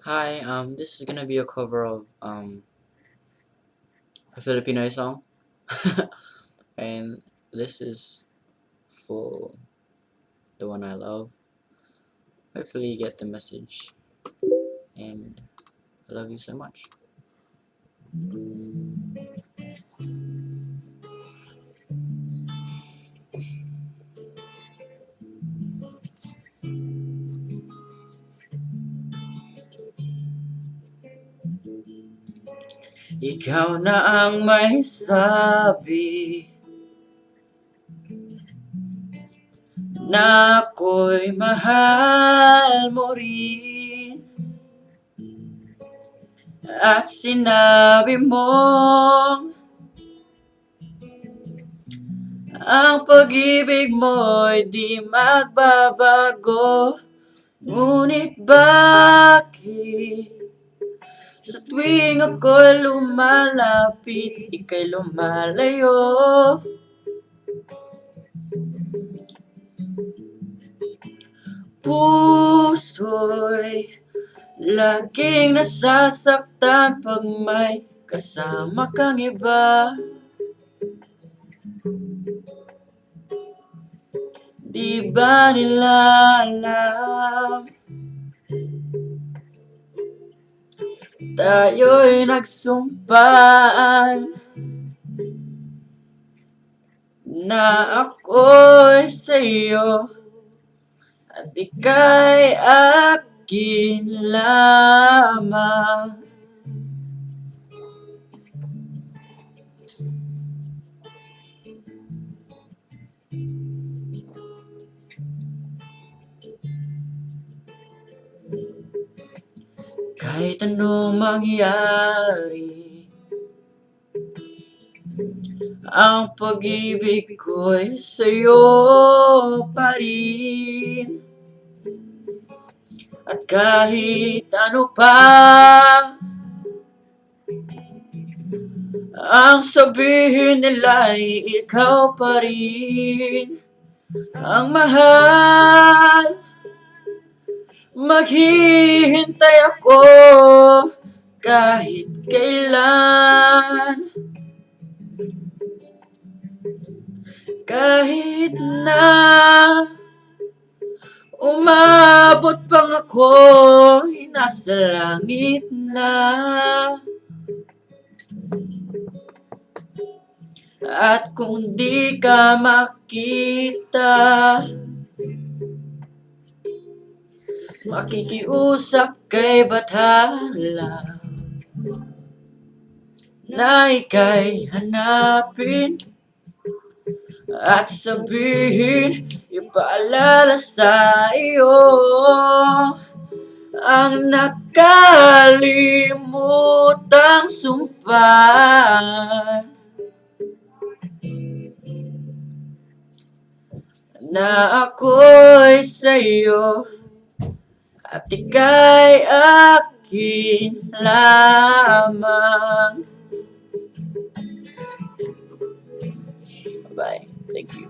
Hi, this is gonna be a cover of a Filipino song, and this is for the one I love. Hopefully, you get the message, and I love you so much. Ikaw na ang may sabi na ako'y mahal mo rin, at sinabi mong ang pag-ibig mo'y di magbabago. Ngunit bakit sa tuwing ako'y lumalapit, ika'y lumalayo? Puso'y laging nasasaktan pag may kasama kang iba. Di ba nila alam, tayo'y nagsumpaan na ako'y sa'yo at ika'y akin lamang. Kahit anong mangyari, ang pag-ibig ko'y sa'yo pa rin. At kahit ano pa ang sabihin nila'y ikaw pa rin ang mahal. Maghihintay ako kahit kailan, kahit na umabot pang ako'y nasa langit na. At kung di ka makita, makikiusap kay Bathala na ika'y hanapin at sabihin, ipaalala sa iyo ang nakalimutang sumpaan na ako'y sa'yo at ika'y akin lamang. Bye. Thank you.